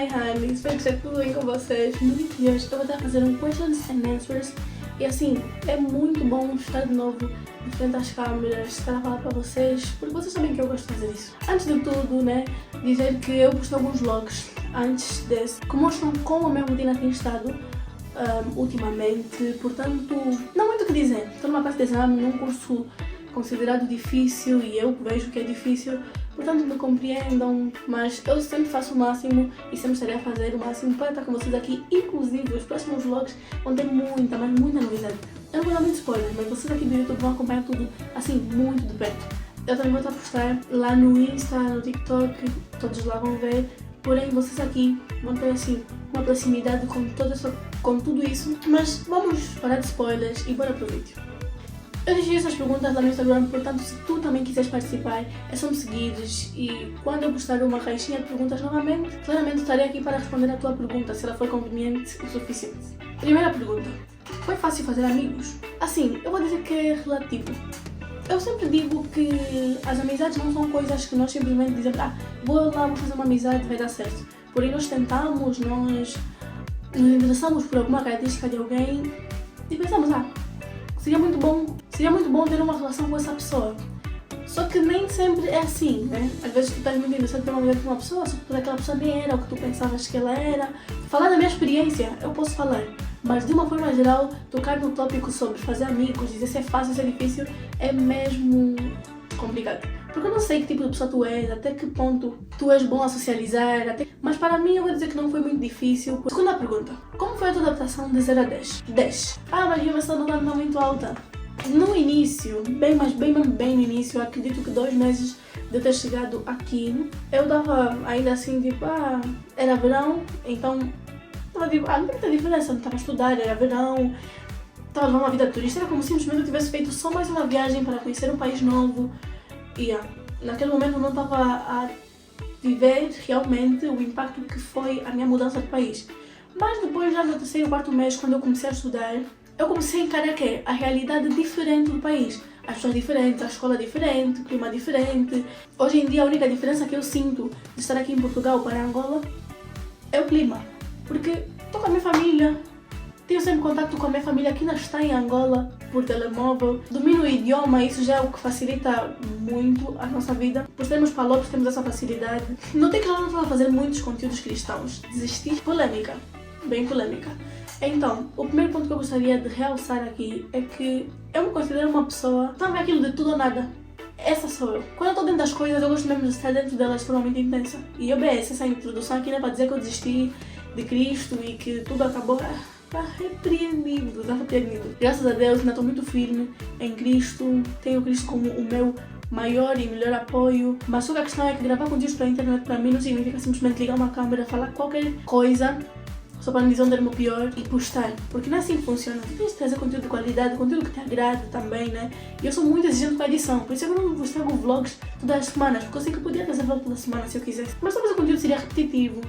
Hi honey, espero que esteja tudo bem com vocês. No vídeo de hoje eu vou estar a fazer um questions and answers e assim, é muito bom estar de novo de frente às câmeras, estar a falar para vocês, porque vocês sabem que eu gosto de fazer isso. Antes de tudo, né, dizer que eu postei alguns vlogs antes desse que mostram como a minha rotina tem estado ultimamente, portanto, não muito o que dizer. Estou numa classe de exame, num curso considerado difícil e eu vejo que é difícil, portanto me compreendam, mas eu sempre faço o máximo e sempre estarei a fazer o máximo para estar com vocês aqui. Inclusive, os próximos vlogs vão ter muita, mas muita novidade. Eu não vou dar muito spoiler, mas vocês aqui do YouTube vão acompanhar tudo assim, muito de perto. Eu também vou estar a postar lá no Insta, no TikTok, todos lá vão ver, porém vocês aqui vão ter assim uma proximidade com tudo isso. Mas vamos parar de spoilers e bora pro vídeo. Eu deixei essas perguntas lá no Instagram, portanto se tu também quiseres participar, é só me seguires e quando eu postar uma caixinha de perguntas novamente, claramente estarei aqui para responder a tua pergunta, se ela for conveniente o suficiente. Primeira pergunta: foi fácil fazer amigos? Assim, eu vou dizer que é relativo. Eu sempre digo que as amizades não são coisas que nós simplesmente dizemos vou lá, vou fazer uma amizade, vai dar certo. Porém nós tentamos, nós nos interessamos por alguma característica de alguém e pensamos, seria muito bom ter uma relação com essa pessoa. Só que nem sempre é assim, né? Às vezes tu estás muito interessado em ter uma amizade com uma pessoa, só que aquela pessoa nem era o que tu pensavas que ela era. Falar da minha experiência, eu posso falar, mas de uma forma geral, tocar no tópico sobre fazer amigos, dizer se é fácil, se é difícil, é mesmo complicado. Porque eu não sei que tipo de pessoa tu és, até que ponto tu és bom a socializar, mas para mim eu vou dizer que não foi muito difícil. Segunda pergunta: como foi a tua adaptação de 0 a 10? 10. Mas minha versão não está muito alta. No início, bem no início, acredito que 2 meses de eu ter chegado aqui, eu dava ainda assim tipo, era verão, então estava tipo, não tem muita diferença, não estava a estudar, era verão, estava numa vida de turista, era como se simplesmente eu tivesse feito só mais uma viagem para conhecer um país novo. E naquele momento eu não estava a viver realmente o impacto que foi a minha mudança de país. Mas depois, já no terceiro, quarto mês, quando eu comecei a estudar, eu comecei a encarar que a realidade diferente do país. As pessoas diferentes, a escola diferente, o clima diferente. Hoje em dia a única diferença que eu sinto de estar aqui em Portugal para Angola é o clima. Porque estou com a minha família, tenho sempre contato com a minha família que ainda está em Angola por telemóvel, domino o idioma, isso já é o que facilita muito a nossa vida. Por sermos palopes temos essa facilidade. Notei que já não estou a fazer muitos conteúdos cristãos, desisti. Polêmica, bem polêmica. Então, o primeiro ponto que eu gostaria de realçar aqui é que eu me considero uma pessoa, sabe aquilo de tudo ou nada? Essa sou eu. Quando eu estou dentro das coisas, eu gosto mesmo de estar dentro delas de forma muito intensa. E essa introdução aqui não é para dizer que eu desisti de Cristo e que tudo acabou. Está repreendido. Graças a Deus, ainda estou muito firme em Cristo. Tenho Cristo como o meu maior e melhor apoio. Mas só que a questão é que gravar conteúdos para a internet para mim não significa simplesmente ligar uma câmera, falar qualquer coisa só para não dizer um termo pior e postar, porque não é assim que funciona. Tu tens de trazer conteúdo de qualidade, conteúdo que te agrade também, né? E eu sou muito exigente com a edição, por isso eu não vos trago vlogs todas as semanas, porque eu sei que eu podia trazer vlog toda semana se eu quisesse, mas talvez o conteúdo seria repetitivo,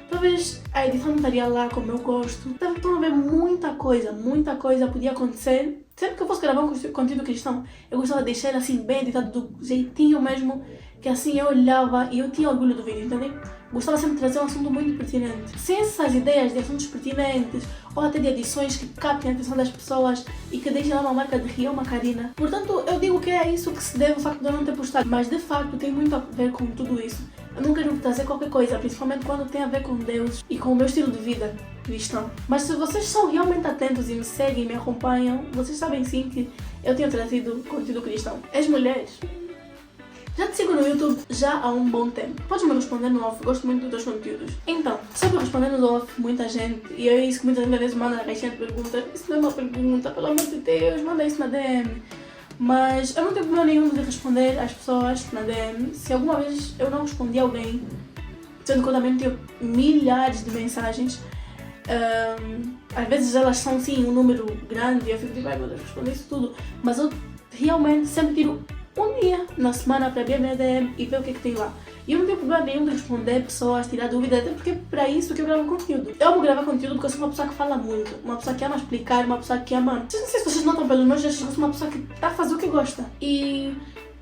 talvez a edição não estaria lá como eu gosto. Estão a ver muita coisa podia acontecer. Sempre que eu fosse gravar um conteúdo cristão, eu gostava de deixar assim bem editado do jeitinho mesmo, que assim eu olhava e eu tinha orgulho do vídeo, entendeu? Gostava sempre de trazer um assunto muito pertinente. Sem essas ideias de assuntos pertinentes, ou até de edições que captem a atenção das pessoas e que deixem lá uma marca de Rio Macarena. Portanto, eu digo que é isso que se deve ao facto de eu não ter postado. Mas de facto tem muito a ver com tudo isso. Eu não quero trazer qualquer coisa, principalmente quando tem a ver com Deus e com o meu estilo de vida cristão. Mas se vocês são realmente atentos e me seguem e me acompanham, vocês sabem sim que eu tenho trazido conteúdo cristão. As mulheres, já te sigo no YouTube já há um bom tempo. Podes me responder no off, gosto muito dos teus conteúdos. Então, só para responder no off, muita gente, e é isso que muitas vezes manda na caixinha de perguntas, isso não é uma pergunta, pelo amor de Deus, manda isso na DM. Mas eu não tenho problema nenhum de responder às pessoas na DM. Se alguma vez eu não respondi a alguém, sendo que eu também tenho milhares de mensagens, às vezes elas são sim um número grande e eu fico tipo, meu Deus, responder isso tudo. Mas eu realmente sempre tiro um dia na semana para abrir a minha DM e ver o que é que tem lá. E eu não tenho problema nenhum de responder pessoas, tirar dúvidas, até porque é para isso que eu gravo conteúdo. Eu amo gravar conteúdo porque eu sou uma pessoa que fala muito, uma pessoa que ama explicar, uma pessoa que ama... Não sei se vocês notam pelos meus gestos, eu sou uma pessoa que está a fazer o que gosta. E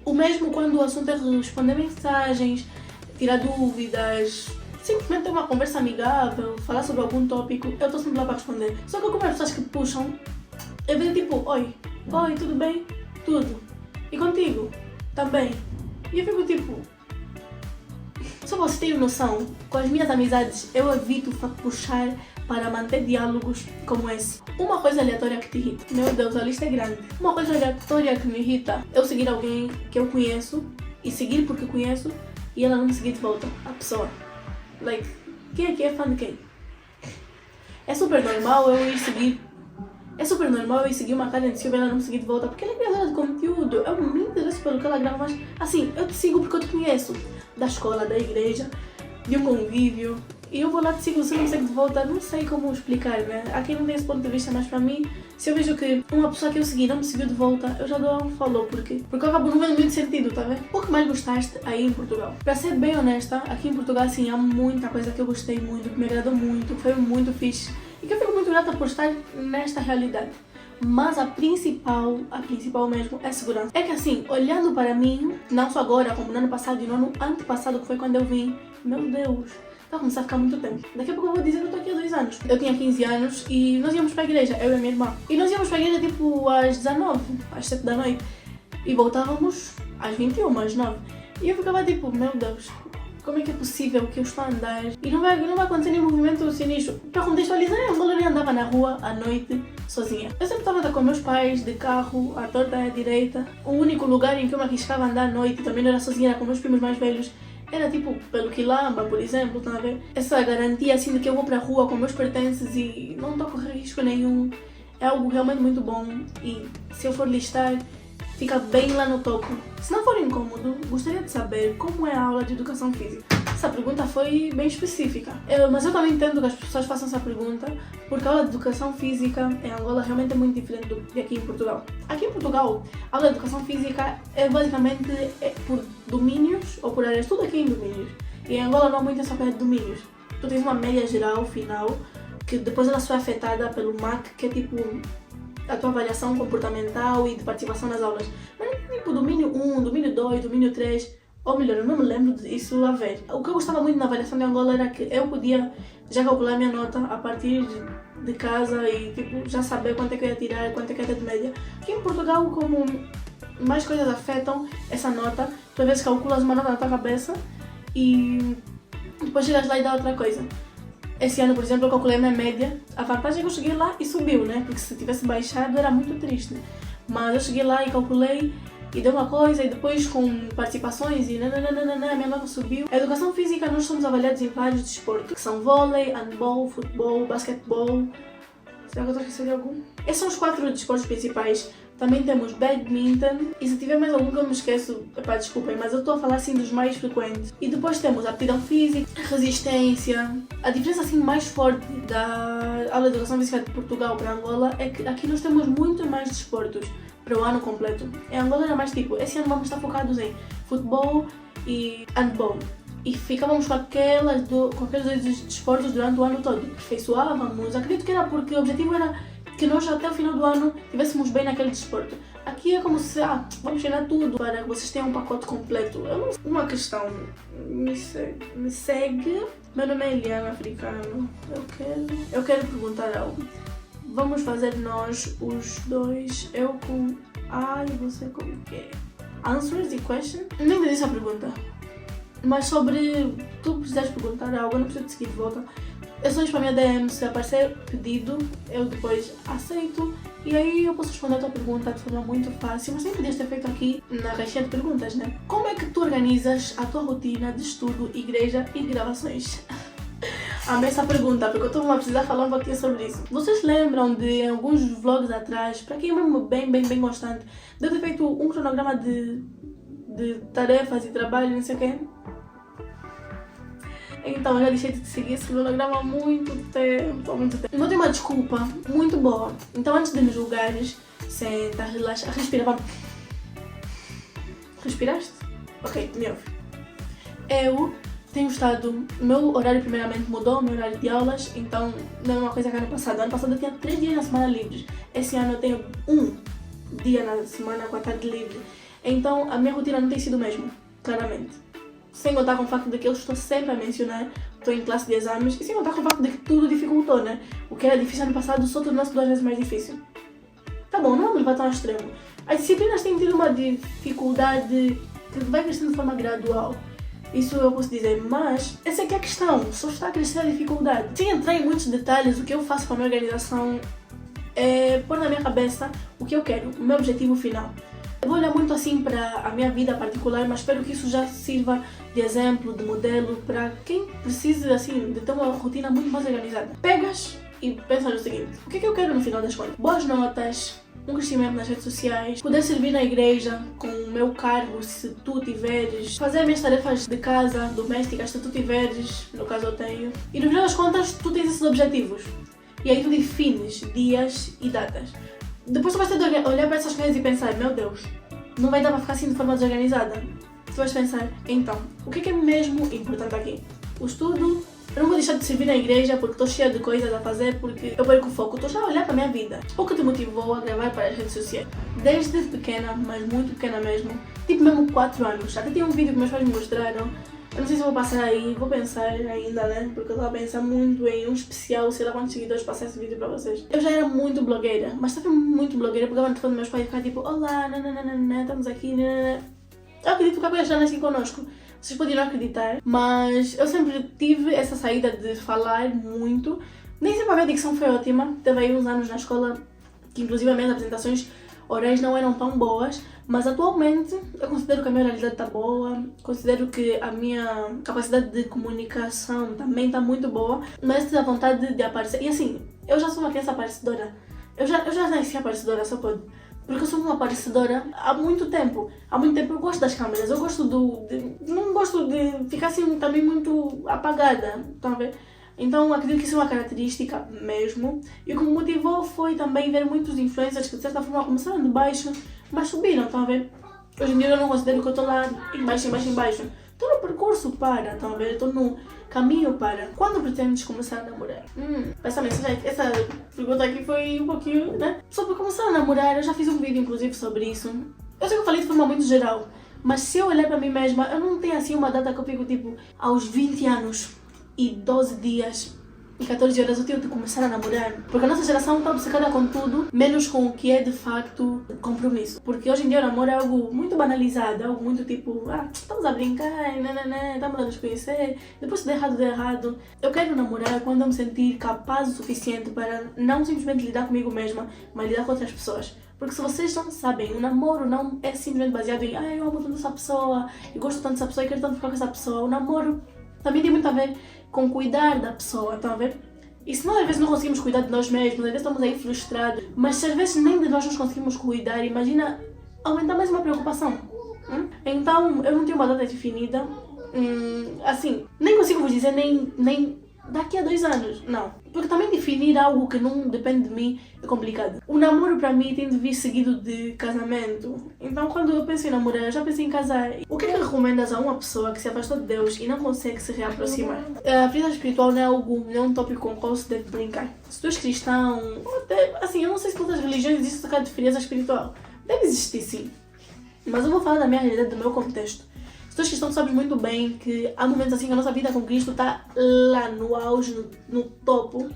o mesmo quando o assunto é responder mensagens, tirar dúvidas, simplesmente ter uma conversa amigável, falar sobre algum tópico, eu estou sempre lá para responder. Só que como as pessoas que puxam, eu vejo tipo, oi, tudo bem? Tudo. E contigo? Também. E eu fico tipo, só vocês terem noção, com as minhas amizades eu evito puxar para manter diálogos como esse. Uma coisa aleatória que te irrita. Meu Deus, a lista é grande. Uma coisa aleatória que me irrita é eu seguir alguém que eu conheço e seguir porque conheço e ela não me seguir de volta. A pessoa. Like, quem aqui é fã de quem? É super normal eu ir seguir. É super normal eu ir seguir uma Karen Silva e ela não me seguir de volta porque ela é criadora de conteúdo. Eu me interesso pelo que ela grava, mas assim, eu te sigo porque eu te conheço. Da escola, da igreja, de um convívio. E eu vou lá te sigo, você não me segue de volta, não sei como explicar, né? Aqui não tem esse ponto de vista, mas para mim, se eu vejo que uma pessoa que eu segui não me seguiu de volta, eu já dou um follow, porque eu acabo não vendo muito sentido, tá vendo? O que mais gostaste aí em Portugal? Para ser bem honesta, aqui em Portugal, assim, há muita coisa que eu gostei muito, que me agradou muito, que foi muito fixe e que eu fico muito grata por estar nesta realidade. Mas a principal mesmo é segurança. É que assim, olhando para mim, não só agora, como no ano passado e no ano antepassado, que foi quando eu vim, meu Deus, vai começar a ficar muito tempo. Daqui a pouco eu vou dizer que eu tô aqui há 2 anos. Eu tinha 15 anos e nós íamos para a igreja, eu e a minha irmã. E nós íamos para a igreja tipo às 19, às 7 da noite. E voltávamos às 21, às 9. E eu ficava tipo, meu Deus, como é que é possível que eu estou a andar e não vai acontecer nenhum movimento sinistro? Para contextualizar, eu nem andava na rua à noite sozinha. Eu sempre estava com meus pais, de carro, à torta e à direita. O único lugar em que eu me arriscava a andar à noite, também não era sozinha, era com meus primos mais velhos. Era tipo pelo Quilamba, por exemplo, tá a ver? Essa garantia assim de que eu vou para a rua com meus pertences e não estou a correr risco nenhum é algo realmente muito bom. E se eu for listar, fica bem lá no topo. Se não for incômodo, gostaria de saber como é a aula de educação física. Essa pergunta foi bem específica, mas eu também entendo que as pessoas façam essa pergunta porque a aula de educação física em Angola realmente é muito diferente do que aqui em Portugal. Aqui em Portugal, a aula de educação física é basicamente por domínios ou por áreas, tudo aqui em domínios. E em Angola não há muito essa coisa de domínios. Tu tens uma média geral, final, que depois ela só é afetada pelo MAC, que é tipo a tua avaliação comportamental e de participação nas aulas. Mas tipo domínio 1, domínio 2, domínio 3, ou melhor, eu não me lembro disso a ver. O que eu gostava muito na avaliação de Angola era que eu podia já calcular a minha nota a partir de casa e tipo, já saber quanto é que eu ia tirar, quanto é que ia ter de média. Aqui em Portugal, como mais coisas afetam essa nota, tu às vezes calculas uma nota na tua cabeça e depois chegas lá e dá outra coisa. Esse ano, por exemplo, eu calculei a minha média. A vantagem é que eu cheguei lá e subiu, né? Porque se tivesse baixado era muito triste. Mas eu cheguei lá e calculei e deu uma coisa e depois com participações e a minha nota subiu. A educação física nós somos avaliados em vários desportos, que são vôlei, handball, futebol, basquetebol. Será que eu estou esquecendo de algum? Esses são os 4 desportos principais. Também temos badminton e se tiver mais algum que eu me esqueço, epá, desculpem, mas eu estou a falar assim dos mais frequentes. E depois temos aptidão física, resistência. A diferença assim mais forte da aula de educação física de Portugal para Angola é que aqui nós temos muito mais desportos para o ano completo. Em Angola era mais tipo, esse ano vamos estar focados em futebol e handball. E ficávamos com aqueles 2 desportos durante o ano todo. Aperfeiçoávamos, acredito que era porque o objetivo era que nós até o final do ano estivéssemos bem naquele desporto. Aqui é como se, vamos treinar tudo para que vocês tenham um pacote completo. Eu não sei. Uma questão, me segue. Meu nome é Eliana Africano. Eu quero perguntar algo. Vamos fazer nós os dois, eu com A e você com Q. Answers the question? Nem entendi essa pergunta. Mas sobre tu precisares perguntar algo, eu não preciso te seguir de volta. É só isso para minha DM, se aparecer pedido, eu depois aceito e aí eu posso responder a tua pergunta de forma muito fácil, mas sempre podias ter feito aqui na caixinha de perguntas, né? Como é que tu organizas a tua rotina de estudo, igreja e gravações? Amei essa pergunta, porque eu estou a precisar falar um pouquinho sobre isso. Vocês lembram de alguns vlogs atrás, para quem é mesmo bem gostante, de eu ter feito um cronograma de tarefas e trabalho, não sei o quê? Então, eu já deixei de seguir esse cronograma há muito tempo. Vou ter uma desculpa muito boa. Então, antes de me julgares, senta, relaxa, respira, vamos. Respiraste? Ok, me ouve. Eu tenho estado... Meu horário primeiramente mudou, meu horário de aulas, então não é uma coisa que ano passado. Ano passado eu tinha 3 dias na semana livres. Esse ano eu tenho 1 dia na semana com a tarde livre. Então, a minha rotina não tem sido o mesmo, claramente. Sem contar com o facto de que eu estou sempre a mencionar estou em classe de exames, e sem contar com o facto de que tudo dificultou, né? O que era difícil no passado só tornou-se 2 vezes mais difícil. Tá bom, não vamos levar tão ao extremo. As disciplinas têm tido uma dificuldade que vai crescendo de forma gradual. Isso eu posso dizer, mas essa é que é a questão, só está a crescer a dificuldade. Sem entrar em muitos detalhes, o que eu faço para a minha organização é pôr na minha cabeça o que eu quero, o meu objetivo final. Eu vou olhar muito assim para a minha vida particular, mas espero que isso já sirva de exemplo, de modelo para quem precisa assim de ter uma rotina muito mais organizada. Pegas e pensa no seguinte: o que é que eu quero no final das contas? Boas notas, um crescimento nas redes sociais, poder servir na igreja com o meu cargo, se tu tiveres, fazer as minhas tarefas de casa, domésticas, se tu tiveres, no caso eu tenho. E no final das contas, tu tens esses objetivos. E aí tu defines dias e datas. Depois tu vais ter de olhar para essas coisas e pensar: meu Deus, não vai dar para ficar assim de forma desorganizada. Tu vais pensar: então, o que é mesmo importante aqui? O estudo. Eu não vou deixar de servir na igreja porque estou cheia de coisas a fazer, porque eu perco o foco. Estou já a olhar para a minha vida. O que te motivou a gravar para as redes sociais? Desde pequena, mas muito pequena mesmo, tipo mesmo 4 anos. Até tem um vídeo que meus pais me mostraram. Eu não sei se vou passar aí, vou pensar ainda, né? Porque eu estava a pensar muito em um especial, sei lá quantos seguidores, passar esse vídeo para vocês. Eu já era muito blogueira, mas estava muito blogueira porque eu estava no telefone dos meus pais e ficava tipo: olá, nananana, estamos aqui, nanana. Eu acredito que a coisa já nasce connosco. Vocês podem não acreditar, mas eu sempre tive essa saída de falar muito. Nem sempre a minha dicção foi ótima. Teve aí uns anos na escola que inclusive as minhas apresentações orais não eram tão boas, mas atualmente eu considero que a minha oralidade está boa, considero que a minha capacidade de comunicação também está muito boa, mas tive a vontade de aparecer. E assim, eu já sou uma criança aparecedora. Eu já nasci aparecedora, só pode. Porque eu sou uma aparecedora há muito tempo. Há muito tempo eu gosto das câmeras. Eu gosto não gosto de ficar assim também muito apagada. Estão a ver? Então acredito que isso é uma característica mesmo. E o que me motivou foi também ver muitos influencers que de certa forma começaram de baixo, mas subiram. Estão a ver? Hoje em dia eu não considero que eu estou lá embaixo. Estou no percurso para, estão a ver? Estou no caminho para. Quando pretendes começar a namorar? Essa pergunta aqui foi um pouquinho, né? Sobre começar a namorar, eu já fiz um vídeo inclusive sobre isso. Eu sei que eu falei de forma muito geral, mas se eu olhar para mim mesma, eu não tenho assim uma data que eu fico tipo aos 20 anos e 12 dias e 14 horas eu tenho de começar a namorar. Porque a nossa geração está obcecada com tudo, menos com o que é de facto compromisso. Porque hoje em dia o namoro é algo muito banalizado, algo muito tipo: estamos a brincar, estamos a nos conhecer, depois se der errado. Eu quero namorar quando eu me sentir capaz o suficiente para não simplesmente lidar comigo mesma, mas lidar com outras pessoas. Porque se vocês não sabem, o namoro não é simplesmente baseado em eu amo tanto essa pessoa, eu gosto tanto dessa pessoa e quero tanto ficar com essa pessoa. O namoro também tem muito a ver com cuidar da pessoa, estão a ver? E se nós às vezes não conseguimos cuidar de nós mesmos, às vezes estamos aí frustrados, mas se às vezes nem de nós nos conseguimos cuidar, imagina aumentar mais uma preocupação. Então eu não tenho uma data definida, assim, nem consigo vos dizer nem daqui a 2 anos, não. Porque também definir algo que não depende de mim é complicado. O namoro para mim tem de vir seguido de casamento. Então quando eu penso em namorar, eu já pensei em casar. O que é que recomendas a uma pessoa que se afastou de Deus e não consegue se reaproximar? A vida espiritual não é um tópico com o qual se deve brincar. Se tu és cristão, ou até, assim, eu não sei se todas as religiões existe essa diferença espiritual. Deve existir sim. Mas eu vou falar da minha realidade, do meu contexto. Se tu és cristão, tu sabes muito bem que há momentos assim que a nossa vida com Cristo está lá no auge, no topo.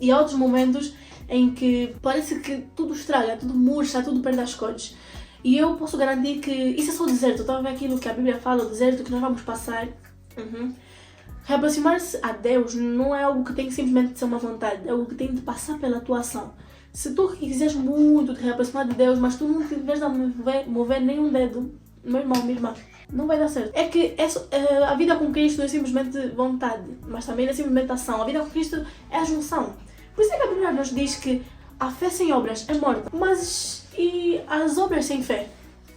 E há outros momentos em que parece que tudo estraga, tudo murcha, tudo perde as cores. E eu posso garantir que isso é só o deserto. Estava a ver aquilo que a Bíblia fala, o deserto que nós vamos passar. Reaproximar-se a Deus não é algo que tem que simplesmente ser uma vontade, é algo que tem de passar pela tua ação. Se tu quiseres muito te reaproximar de Deus, mas tu não tiveres a mover nenhum dedo, meu irmão, minha irmã, não vai dar certo. É que a vida com Cristo não é simplesmente vontade, mas também não é simplesmente ação. A vida com Cristo é a junção. Por isso é que a Bíblia nos diz que a fé sem obras é morta. Mas e as obras sem fé?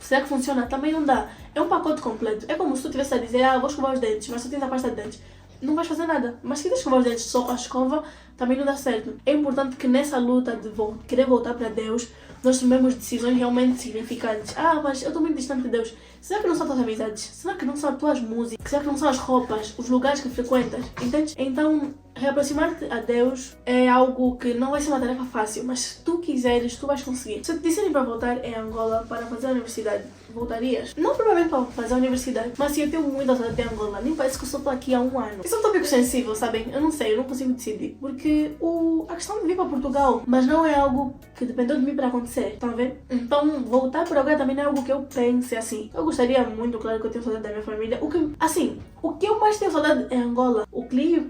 Será que funciona? Também não dá. É um pacote completo. É como se tu estivesse a dizer: vou escovar os dentes, mas tu tens a pasta de dentes. Não vais fazer nada. Mas se quiseres escovar os dentes só com a escova, também não dá certo. É importante que nessa luta de querer voltar para Deus, nós tomemos decisões realmente significantes. Mas eu estou muito distante de Deus. Será que não são as tuas amizades? Será que não são as tuas músicas? Será que não são as roupas, os lugares que frequentas? Entendes? Então, reaproximar-te a Deus é algo que não vai ser uma tarefa fácil, mas se tu quiseres, tu vais conseguir. Se te disserem para voltar em Angola para fazer a universidade, voltarias? Não provavelmente para fazer a universidade, mas sim, eu tenho muita saudade de Angola. Nem parece que eu estou aqui há um ano. Isso é um tópico sensível, sabem? Eu não sei, eu não consigo decidir. Porque a questão de vir para Portugal, mas não é algo que dependeu de mim para acontecer, estão a ver? Então, voltar para agora também não é algo que eu pense assim. Eu gostaria muito, claro, que eu tenho saudade da minha família. O que eu mais tenho saudade é Angola.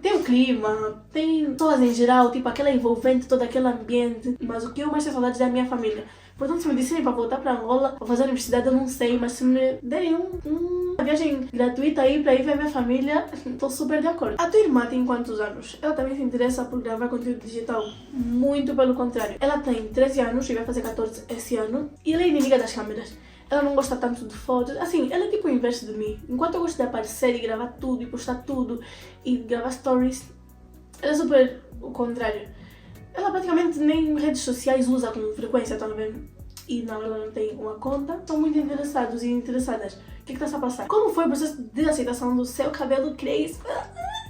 Tem o clima, tem pessoas em geral, tipo aquela envolvente, todo aquele ambiente. Mas o que eu mais tenho saudade é da minha família. Portanto, se me disserem para voltar para Angola, para fazer a universidade, eu não sei, mas se me derem uma viagem gratuita aí para ir ver a minha família, estou super de acordo. A tua irmã tem quantos anos? Ela também se interessa por gravar conteúdo digital? Muito pelo contrário. Ela tem 13 anos e vai fazer 14 esse ano, e ela é inimiga das câmeras. Ela não gosta tanto de fotos. Assim, ela é tipo o inverso de mim. Enquanto eu gosto de aparecer e gravar tudo, e postar tudo, e gravar stories, ela é super o contrário. Ela praticamente nem redes sociais usa com frequência, tá vendo? E não, ela não tem uma conta. Estão muito interessados e interessadas. O que está a passar? Como foi o processo de aceitação do seu cabelo crespo?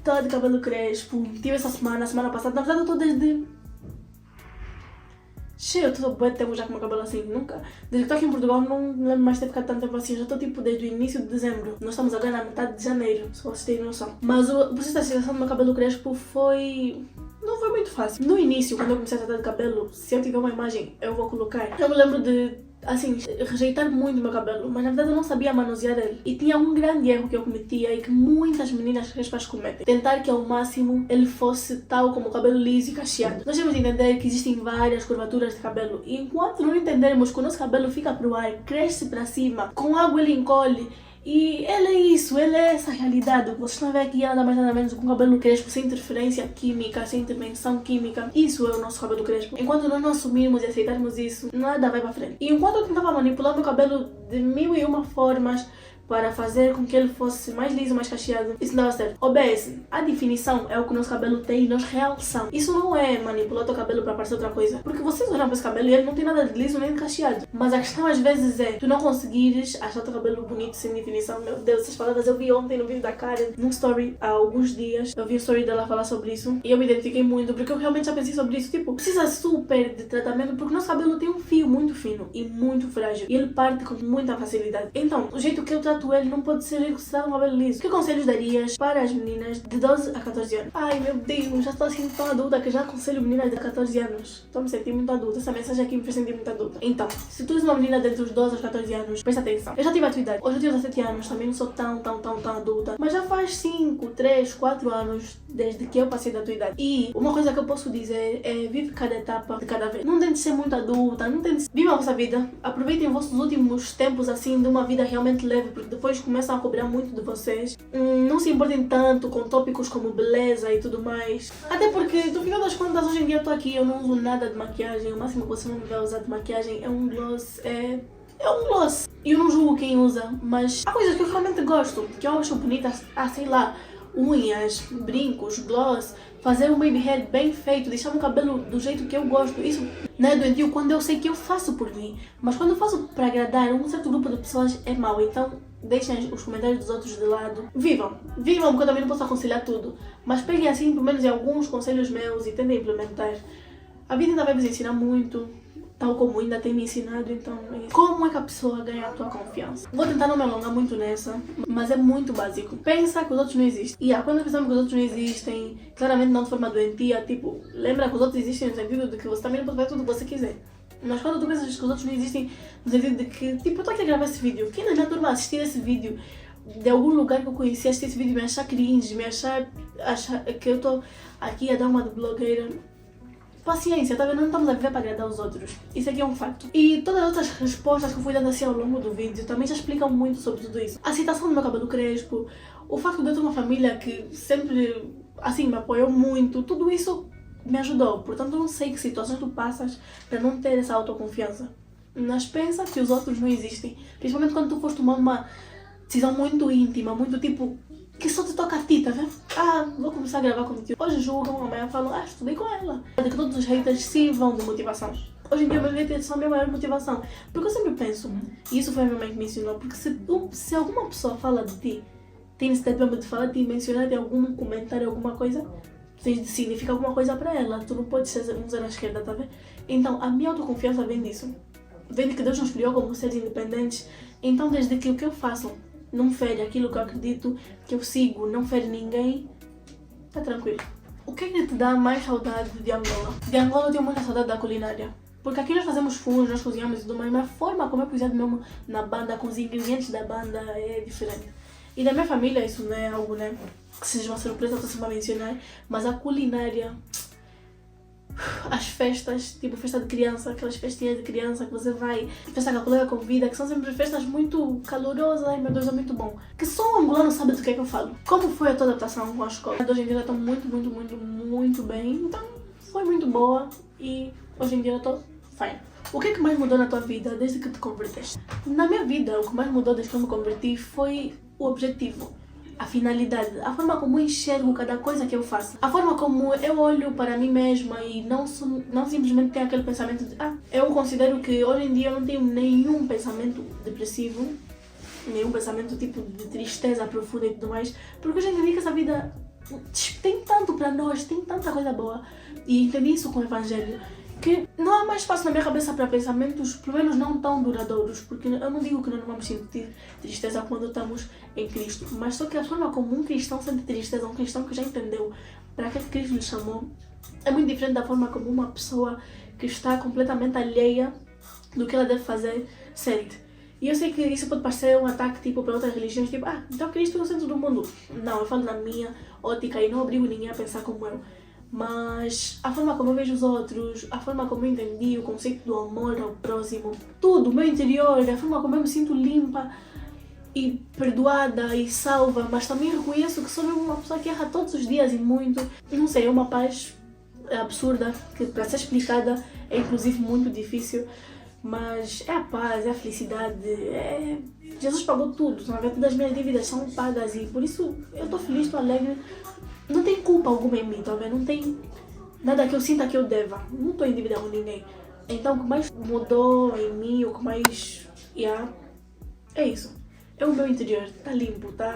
Toda de cabelo crespo. Tive essa semana passada. Na verdade eu estou desde... Cheio, eu estou bem tempo já com o meu cabelo assim, nunca. Desde que estou aqui em Portugal não lembro mais de ter ficado tanto tempo assim. Já estou tipo desde o início de dezembro. Nós estamos agora na metade de janeiro, se vocês terem noção. Mas o processo de aceitação do meu cabelo crespo não foi muito fácil. No início, quando eu comecei a tratar de cabelo, se eu tiver uma imagem, eu vou colocar. Eu me lembro de, assim, rejeitar muito o meu cabelo, mas na verdade eu não sabia manusear ele. E tinha um grande erro que eu cometia e que muitas meninas crespas cometem. Tentar que ao máximo ele fosse tal como o cabelo liso e cacheado. Nós temos de entender que existem várias curvaturas de cabelo. E enquanto não entendermos que o nosso cabelo fica pro ar, cresce para cima, com água ele encolhe, e ele é isso, ele é essa realidade. Vocês estão a ver aqui nada mais nada menos com cabelo crespo, sem interferência química, sem intervenção química. Isso é o nosso cabelo crespo. Enquanto nós não assumirmos e aceitarmos isso, nada vai para frente. E enquanto eu tentava manipular meu cabelo de 1001 formas para fazer com que ele fosse mais liso, mais cacheado, isso não dava certo. OBS, a definição é o que o nosso cabelo tem e nós realçamos. Isso não é manipular teu cabelo para parecer outra coisa. Porque vocês olham para esse cabelo e ele não tem nada de liso nem de cacheado. Mas a questão às vezes é, tu não conseguires achar teu cabelo bonito sem definição. Meu Deus, essas palavras eu vi ontem no vídeo da Karen, num story há alguns dias. Eu vi o story dela falar sobre isso e eu me identifiquei muito, porque eu realmente já pensei sobre isso. Tipo, precisa super de tratamento, porque o nosso cabelo tem um fio muito fino e muito frágil. E ele parte com muita facilidade. Então, o jeito que eu trato ele não pode ser considerado um cabelo liso. Que conselhos darias para as meninas de 12 a 14 anos? Ai meu Deus, já estou assim tão adulta que já aconselho meninas de 14 anos. Estou me sentindo muito adulta. Essa mensagem aqui me fez sentir muito adulta. Então, se tu és uma menina entre os 12 aos 14 anos, presta atenção. Eu já tive a tua idade. Hoje eu tenho 17 anos, também não sou tão adulta. Mas já faz 5, 3, 4 anos desde que eu passei da tua idade. E uma coisa que eu posso dizer é vive cada etapa de cada vez. Não tente ser muito adulta, não tente... Vivam a vossa vida. Aproveitem os vossos últimos tempos assim de uma vida realmente leve, porque depois começam a cobrar muito de vocês. Não se importem tanto com tópicos como beleza e tudo mais. Até porque, no final das contas, hoje em dia eu tô aqui, eu não uso nada de maquiagem. O máximo que você não vai usar de maquiagem é um gloss. É um gloss. E eu não julgo quem usa, mas há coisas que eu realmente gosto, que eu acho bonitas. Sei lá, unhas, brincos, gloss, fazer um baby hair bem feito, deixar o cabelo do jeito que eu gosto. Isso não é doentio quando eu sei que eu faço por mim. Mas quando eu faço para agradar um certo grupo de pessoas é mau. Então deixem os comentários dos outros de lado. Vivam, porque eu também não posso aconselhar tudo. Mas peguem assim, pelo menos em alguns conselhos meus e tentem implementar. A vida ainda vai vos ensinar muito, tal como ainda tem me ensinado, então é isso. Como é que a pessoa ganha a tua confiança? Vou tentar não me alongar muito nessa, mas é muito básico. Pensa que os outros não existem. E quando pensamos que os outros não existem, claramente não de forma doentia, tipo, lembra que os outros existem no sentido de que você também não pode fazer tudo o que você quiser. Mas quando tu pensas que os outros não existem, no sentido de que, tipo, eu tô aqui a gravar esse vídeo, quem na minha turma assistir esse vídeo, de algum lugar que eu conheci, assistir esse vídeo, me achar cringe, me achar que eu tô aqui a dar uma de blogueira. Paciência, tá vendo? Não estamos a viver para agradar os outros. Isso aqui é um facto. E todas as outras respostas que eu fui dando assim ao longo do vídeo também já explicam muito sobre tudo isso. A aceitação do meu cabelo crespo, o facto de eu ter uma família que sempre, assim, me apoiou muito, tudo isso me ajudou. Portanto, eu não sei que situações tu passas para não ter essa autoconfiança. Mas pensa que os outros não existem. Principalmente quando tu fores tomar uma decisão muito íntima, muito tipo, que só te toca a ti, tá vendo? Vou começar a gravar contigo. Hoje julgam, amanhã falam, estudei com ela. De que todos os haters sirvam de motivação. Hoje em dia, meus haters são a minha maior motivação. Porque eu sempre penso, e isso foi a minha mãe que me ensinou, porque se alguma pessoa fala de ti, tem necessidade de falar de ti, mencionar de algum comentário, alguma coisa, significa alguma coisa para ela. Tu não podes ser um zero à esquerda, tá vendo? Então, a minha autoconfiança vem disso. vem de que Deus nos criou como seres independentes. Então, desde que o que eu faço não fere aquilo que eu acredito, que eu sigo, não fere ninguém, tá tranquilo. O que é que te dá mais saudade de Angola? De Angola eu tenho muita saudade da culinária. Porque aqui nós fazemos fungos, nós cozinhamos e tudo mais, mas a forma como é cozinhado mesmo na banda, com os ingredientes da banda, é diferente. E da minha família isso não é algo, né, que seja uma surpresa que eu sempre mencionar, mas a culinária, as festas, tipo festa de criança, aquelas festinhas de criança que você vai, festa que a colega convida, que são sempre festas muito calorosas, ai meu Deus, é muito bom. Que só um angolano sabe do que é que eu falo. Como foi a tua adaptação com a escola? Hoje em dia estão muito bem, então foi muito boa e hoje em dia eu estou fine. O que é que mais mudou na tua vida desde que te converteste? Na minha vida, o que mais mudou desde que eu me converti foi o objetivo, a finalidade, a forma como eu enxergo cada coisa que eu faço, a forma como eu olho para mim mesma e não simplesmente tenho aquele pensamento de eu considero que hoje em dia eu não tenho nenhum pensamento depressivo, nenhum pensamento tipo de tristeza profunda e tudo mais, porque eu já entendi que essa vida tem tanto para nós, tem tanta coisa boa, e entendi isso com o Evangelho, que não há mais espaço na minha cabeça para pensamentos, pelo menos não tão duradouros, porque eu não digo que nós não vamos sentir tristeza quando estamos em Cristo, mas só que a forma como um cristão sente tristeza, um cristão que já entendeu para que Cristo lhe chamou, é muito diferente da forma como uma pessoa que está completamente alheia do que ela deve fazer sente. E eu sei que isso pode parecer um ataque tipo para outras religiões, tipo, então Cristo é o centro do mundo. Não, eu falo na minha ótica e não obrigo ninguém a pensar como eu. Mas a forma como eu vejo os outros, a forma como eu entendi o conceito do amor ao próximo, tudo, o meu interior, a forma como eu me sinto limpa e perdoada e salva, mas também reconheço que sou uma pessoa que erra todos os dias e muito. Não sei, é uma paz absurda que para ser explicada é inclusive muito difícil, mas é a paz, é a felicidade, Jesus pagou tudo, na verdade as minhas dívidas são pagas e por isso eu estou feliz, estou alegre. Não tem culpa alguma em mim, tá vendo? Não tem nada que eu sinta que eu deva. Não estou em dívida com ninguém. Então o que mais mudou em mim, o que mais... é isso. É o meu interior. Tá limpo, tá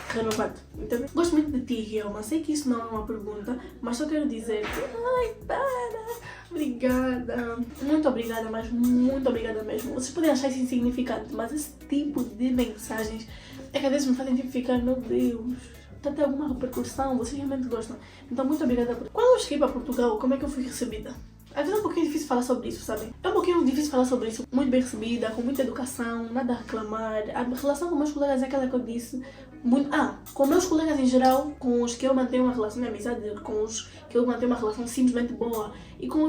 renovado. Entendeu? Gosto muito de ti, Rioma. Sei que isso não é uma pergunta, mas só quero dizer que... Ai, para! Obrigada. Muito obrigada, mas muito obrigada mesmo. Vocês podem achar isso insignificante, mas esse tipo de mensagens é que às vezes me fazem tipo ficar, meu Deus... Tá ter alguma repercussão, vocês realmente gostam. Então, muito obrigada por... Quando eu cheguei para Portugal, como é que eu fui recebida? Às vezes é um pouquinho difícil falar sobre isso, sabem? É um pouquinho difícil falar sobre isso. Muito bem recebida, com muita educação, nada a reclamar. A relação com meus colegas é aquela que eu disse. Com meus colegas em geral, com os que eu mantenho uma relação de amizade, com os que eu mantenho uma relação simplesmente boa. E com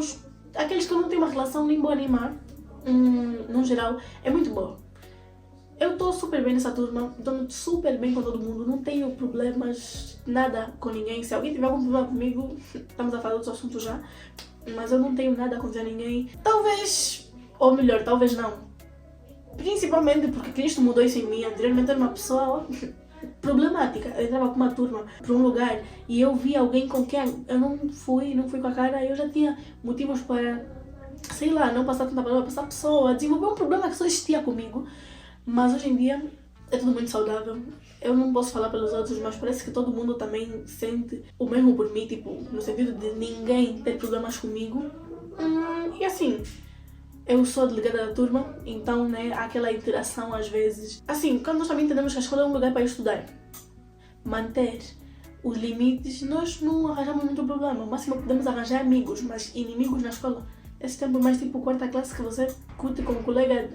aqueles que eu não tenho uma relação nem boa nem má, no geral, é muito boa. Eu estou super bem nessa turma, estou super bem com todo mundo, não tenho problemas, nada com ninguém. Se alguém tiver algum problema comigo, estamos a falar dos assuntos já, mas eu não tenho nada contra ninguém. Talvez, ou melhor, talvez não. Principalmente porque Cristo mudou isso em mim. Anteriormente era uma pessoa problemática. Eu entrava com uma turma para um lugar e eu vi alguém com quem eu não fui com a cara, eu já tinha motivos para, sei lá, não passar tanta palavra para essa pessoa, desenvolver um problema que só existia comigo. Mas hoje em dia é tudo muito saudável. Eu não posso falar pelos outros, mas parece que todo mundo também sente o mesmo por mim, tipo, no sentido de ninguém ter problemas comigo. E assim, eu sou a delegada da turma, então, né, há aquela interação às vezes. Assim, quando nós também entendemos que a escola é um lugar para estudar, manter os limites, nós não arranjamos muito problema. O máximo que podemos arranjar é amigos, mas inimigos na escola. Esse tempo mais tipo quarta classe que você curte como colega,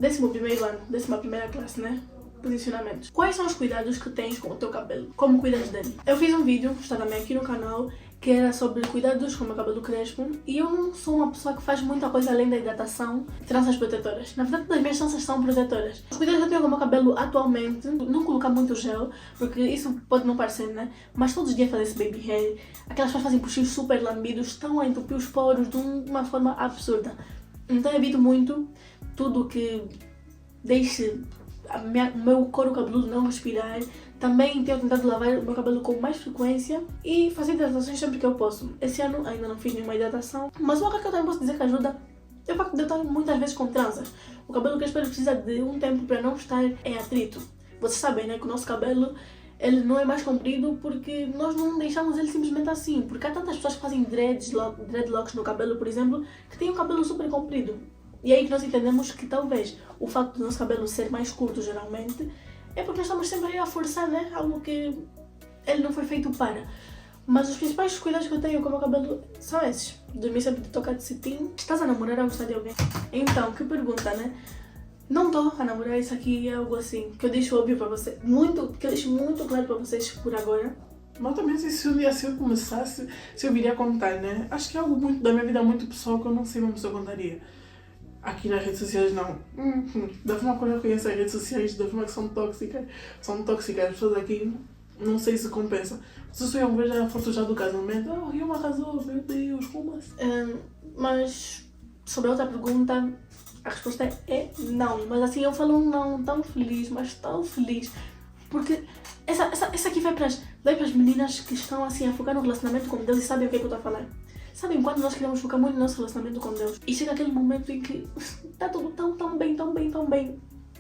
11º ano, 11ª classe, né? Posicionamentos. Quais são os cuidados que tens com o teu cabelo? Como cuidas dele? Eu fiz um vídeo, está também aqui no canal, que era sobre cuidados com o meu cabelo crespo, e eu não sou uma pessoa que faz muita coisa além da hidratação, tranças protetoras. Na verdade, as minhas tranças são protetoras. Os cuidados que eu tenho com o meu cabelo atualmente, não colocar muito gel, porque isso pode não parecer, né? Mas todos os dias fazer esse baby hair, aquelas pessoas fazem puxinhos super lambidos, estão a entupir os poros de uma forma absurda. Então eu evito muito tudo que deixe o meu couro cabeludo não respirar. Também tenho tentado lavar o meu cabelo com mais frequência e fazer hidratações sempre que eu posso. Esse ano ainda não fiz nenhuma hidratação, mas uma coisa que eu também posso dizer que ajuda é o facto de eu estar muitas vezes com tranças. O cabelo crespo precisa de um tempo para não estar em atrito. Vocês sabem, né, que o nosso cabelo ele não é mais comprido porque nós não deixamos ele simplesmente assim. Porque há tantas pessoas que fazem dreadlocks no cabelo, por exemplo, que têm o cabelo super comprido. E é aí que nós entendemos que talvez o facto do nosso cabelo ser mais curto geralmente é porque nós estamos sempre aí a forçar, né? Algo que ele não foi feito para. Mas os principais cuidados que eu tenho com o meu cabelo são esses. Dormir sempre de tocar de cetim. Estás a namorar ou gostar de alguém? Então, que pergunta, né? Não estou a namorar, isso aqui é algo assim que eu deixo óbvio para vocês. Que eu deixo muito claro para vocês por agora. Mas também se um dia se eu começasse, se eu viria a contar, né? Acho que é algo muito da minha vida muito pessoal que eu não sei mesmo se eu contaria. Aqui nas redes sociais não. Da forma como eu conheço as redes sociais, da forma que são tóxicas. As pessoas aqui não sei se compensa. Se sou eu vejo a foto já do casamento, oh, eu me arrasou, meu Deus, como assim? Mas sobre a outra pergunta, a resposta é não. Mas assim, eu falo um não tão feliz, mas tão feliz. Porque essa aqui vai para as meninas que estão assim a focar no relacionamento com Deus e sabem o que é que eu estou a falar. Sabem quando nós queremos focar muito no nosso relacionamento com Deus e chega aquele momento em que está tudo tão bem,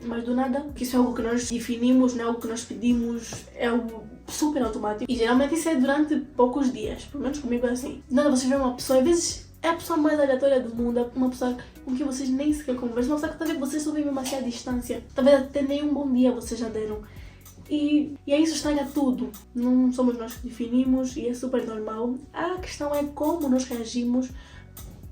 mas do nada, que isso é algo que nós definimos, não é algo que nós pedimos, é algo super automático. E geralmente isso é durante poucos dias, pelo menos comigo é assim. Do nada vocês veem uma pessoa, às vezes é a pessoa mais aleatória do mundo, uma pessoa com quem vocês nem sequer conversam, uma pessoa que talvez vocês só vivem assim à distância, talvez até nem um bom dia vocês já deram. E aí isso estraga tudo. Não somos nós que definimos e é super normal. A questão é como nós reagimos,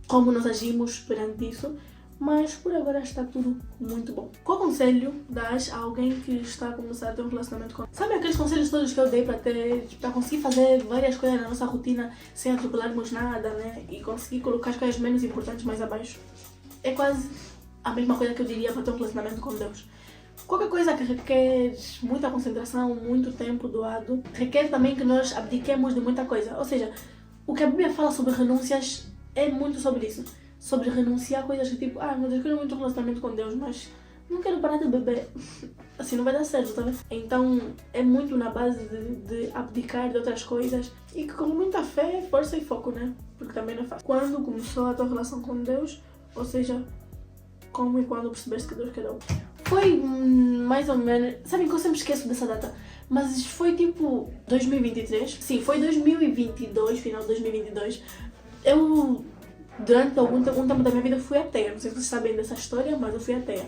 como nós agimos perante isso. Mas por agora está tudo muito bom. Qual conselho dás a alguém que está a começar a ter um relacionamento com... Sabe aqueles conselhos todos que eu dei para conseguir fazer várias coisas na nossa rotina sem atropelarmos nada, né? E conseguir colocar as coisas menos importantes mais abaixo? É quase a mesma coisa que eu diria para ter um relacionamento com Deus. Qualquer coisa que requer muita concentração, muito tempo doado, requer também que nós abdiquemos de muita coisa. Ou seja, o que a Bíblia fala sobre renúncias é muito sobre isso. Sobre renunciar a coisas que tipo, meu Deus, eu quero muito um relacionamento com Deus, mas não quero parar de beber. Assim não vai dar certo, tá vendo? Então é muito na base de abdicar de outras coisas e que com muita fé, força e foco, né? Porque também não é fácil. Quando começou a tua relação com Deus, ou seja, como e quando percebeste que Deus quer foi mais ou menos... Sabem que eu sempre esqueço dessa data, mas foi tipo 2023. Sim, foi 2022, final de 2022. Eu, durante um tempo da minha vida, fui ateia. Não sei se vocês sabem dessa história, mas eu fui ateia.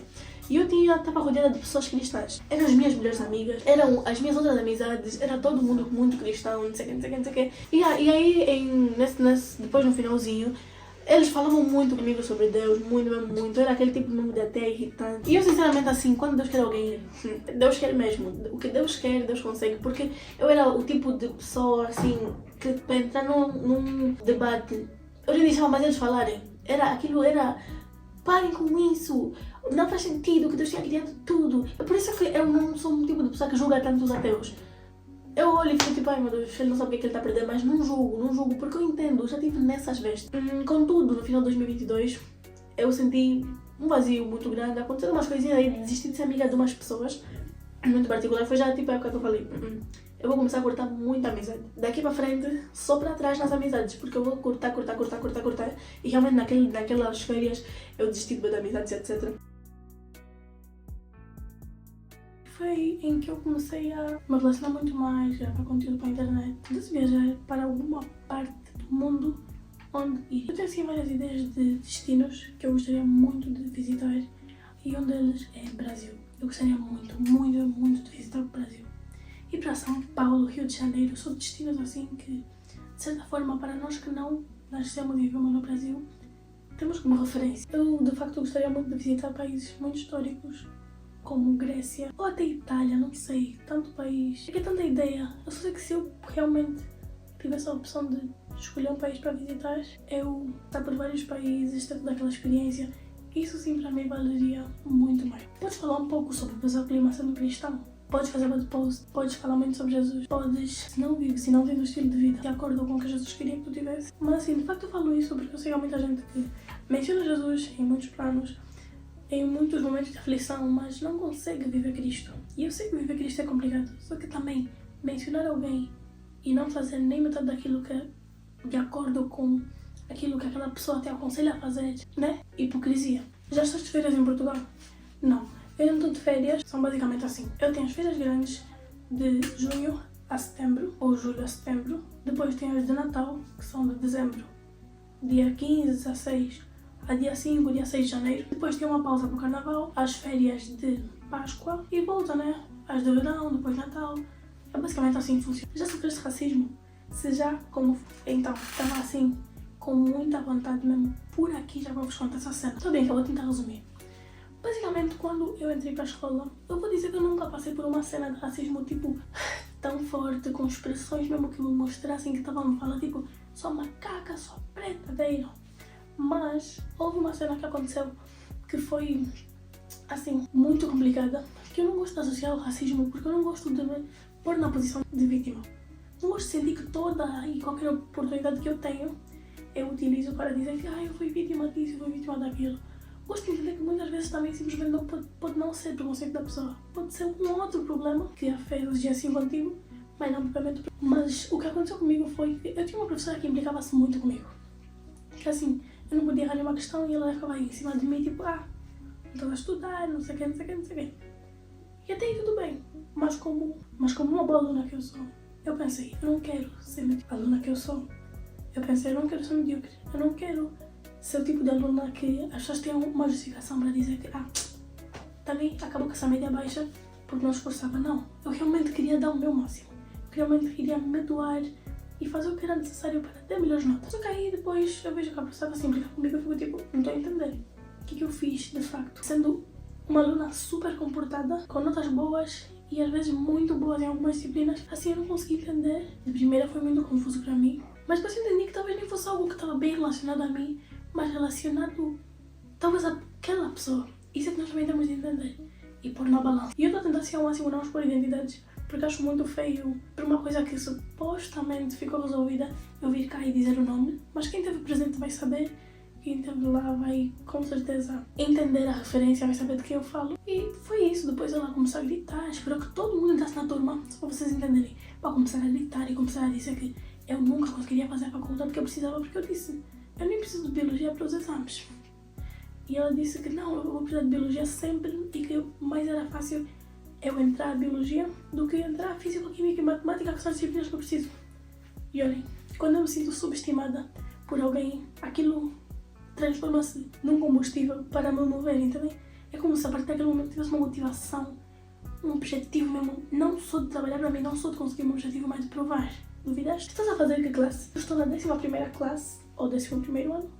E eu estava rodeada de pessoas cristãs. Eram as minhas melhores amigas, eram as minhas outras amizades, era todo mundo muito cristão, não sei o que. E aí, depois no finalzinho, eles falavam muito comigo sobre Deus, muito. Era aquele tipo de até irritante. E eu, sinceramente, assim, quando Deus quer alguém, Deus quer mesmo. O que Deus quer, Deus consegue. Porque eu era o tipo de pessoa, assim, que para entrar num debate, eu nem deixava mais eles falarem. Aquilo era, parem com isso. Não faz sentido que Deus tenha criado tudo. É por isso que eu não sou um tipo de pessoa que julga tanto os ateus. Eu olho e fico tipo, ai meu Deus, ele não sabe o que ele está a perder, mas não julgo, porque eu entendo, eu já estive nessas vestes. Contudo, no final de 2022, eu senti um vazio muito grande, aconteceram umas coisinhas aí, desisti de ser amiga de umas pessoas, muito particular, foi já tipo a época que eu falei, eu vou começar a cortar muita amizade. Daqui para frente, só para trás nas amizades, porque eu vou cortar, e realmente naquelas férias eu desisti de ver amizades, etc. Foi em que eu comecei a me relacionar muito mais, gravar conteúdo para a internet, de viajar para alguma parte do mundo onde ir. Eu tenho assim várias ideias de destinos que eu gostaria muito de visitar e um deles é Brasil. Eu gostaria muito de visitar o Brasil. Ir para São Paulo, Rio de Janeiro, são destinos assim que, de certa forma, para nós que não nascemos e vivemos no Brasil, temos como referência. Eu, de facto, gostaria muito de visitar países muito históricos, como Grécia, ou até Itália, não sei, tanto país. É que é tanta ideia. Eu só sei que se eu realmente tivesse a opção de escolher um país para visitar, eu estar por vários países, ter toda aquela experiência, isso sim para mim valeria muito mais. Podes falar um pouco sobre o pessoal clima sendo cristão? Podes fazer um post, podes falar muito sobre Jesus, podes, se não vives o estilo de vida de acordo com o que Jesus queria que tu tivesse. Mas assim, de facto eu falo isso porque eu sei que há muita gente que menciona Jesus em muitos planos, em muitos momentos de aflição, mas não consegue viver Cristo. E eu sei que viver Cristo é complicado, só que também mencionar alguém e não fazer nem metade daquilo que é de acordo com aquilo que aquela pessoa te aconselha a fazer, né? Hipocrisia. Já estás de férias em Portugal? Não. Eu não estou de férias, são basicamente assim. Eu tenho as férias grandes de junho a setembro, ou julho a setembro. Depois tenho as de Natal, que são de dezembro, dia 15, 16 a dia 5, dia 6 de janeiro. Depois tem uma pausa para o carnaval, as férias de Páscoa e volta, né? As de verão, depois Natal. É basicamente assim que funciona. Já sofreste racismo? Se já, como então, estava assim, com muita vontade mesmo, por aqui já vou-vos contar essa cena. Tô bem que eu vou tentar resumir. Basicamente, quando eu entrei para a escola, eu vou dizer que eu nunca passei por uma cena de racismo, tipo, tão forte, com expressões mesmo que me mostrassem que estavam a me falar, tipo, só macaca, só preta, daí. Mas houve uma cena que aconteceu que foi, assim, muito complicada, que eu não gosto de associar ao racismo, porque eu não gosto de me pôr na posição de vítima. Não gosto de sentir que toda e qualquer oportunidade que eu tenho, eu utilizo para dizer que eu fui vítima disso, eu fui vítima daquilo. Gosto de entender que muitas vezes também simplesmente não pode não ser preconceito da pessoa. Pode ser um outro problema que a fez agir assim contigo, mas não propriamente. Mas o que aconteceu comigo foi que eu tinha uma professora que implicava-se muito comigo. Que assim, eu não podia errar nenhuma questão e ela ficava aí em cima de mim, tipo, não estou a estudar, não sei o que, não sei o que, não sei o que. E até aí tudo bem, mas como uma boa aluna que eu sou, eu pensei, eu não quero ser a aluna que eu sou. Eu pensei, eu não quero ser medíocre, eu não quero ser o tipo de aluna que as pessoas têm uma justificação para dizer que também acabou com essa média baixa porque não esforçava. Não, eu realmente queria dar o meu máximo. Eu realmente queria me doar e fazer o que era necessário para ter melhores notas. Só que aí depois eu vejo que a professora assim implica comigo e eu fico tipo, não estou a entender. O que eu fiz de facto? Sendo uma aluna super comportada, com notas boas e às vezes muito boas em algumas disciplinas, assim eu não consegui entender. De primeira foi muito confuso para mim, mas depois eu entendi que talvez nem fosse algo que estava bem relacionado a mim, mas relacionado talvez àquela pessoa. Isso é que nós também temos de entender e pôr na balança. E eu estou a tentar ser ao máximo não expor identidades, porque acho muito feio por uma coisa que supostamente ficou resolvida eu vir cá e dizer o nome, mas quem esteve presente vai saber, quem esteve lá vai com certeza entender a referência, vai saber de quem eu falo. E foi isso, depois ela começou a gritar, esperou que todo mundo entrasse na turma, só para vocês entenderem, para começar a gritar e começar a dizer que eu nunca conseguiria fazer a faculdade que eu precisava, porque eu disse, eu nem preciso de biologia para os exames. E ela disse que não, eu vou precisar de biologia sempre e que mais era fácil eu entrar a biologia do que entrar a física, química e matemática, que são as disciplinas que eu preciso. E olhem, quando eu me sinto subestimada por alguém, aquilo transforma-se num combustível para me mover, entendem? É como se a partir daquele momento tivesse uma motivação, um objetivo mesmo, não só de trabalhar para mim, não só de conseguir um objetivo, mas de provar. Duvidaste? Estás a fazer que classe? Eu estou na 11ª classe, ou 11º ano,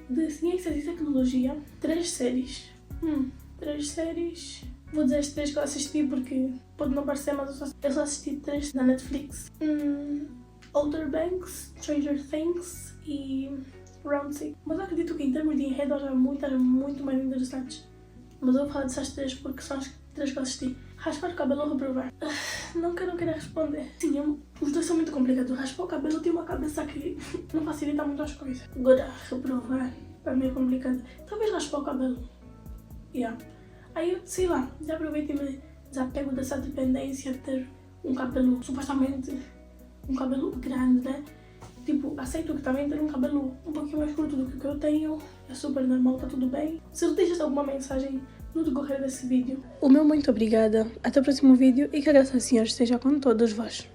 de Ciências e Tecnologia, 3 séries. 3 séries... Vou dizer as 3 que eu assisti porque pode não parecer, mas eu só assisti 3 na Netflix. Outer Banks, Stranger Things e Round 6. Mas eu acredito que em termos de enredo há muitas muito mais interessantes. Mas eu vou falar dessas 3 porque são as 3 que eu assisti. Raspar o cabelo ou reprovar? Não quero responder. Sim, os dois são muito complicados. Raspar o cabelo tem uma cabeça que não facilita muito as coisas. Agora, reprovar para mim é complicado. Talvez raspar o cabelo. Aí eu, sei lá, já aproveito e me desapego dessa dependência de ter um cabelo, supostamente, um cabelo grande, né? Tipo, aceito que também ter um cabelo um pouquinho mais curto do que o que eu tenho. É super normal, tá tudo bem. Se tu deixas alguma mensagem no decorrer desse vídeo, o meu muito obrigada. Até o próximo vídeo e que a graça do Senhor esteja com todos vós.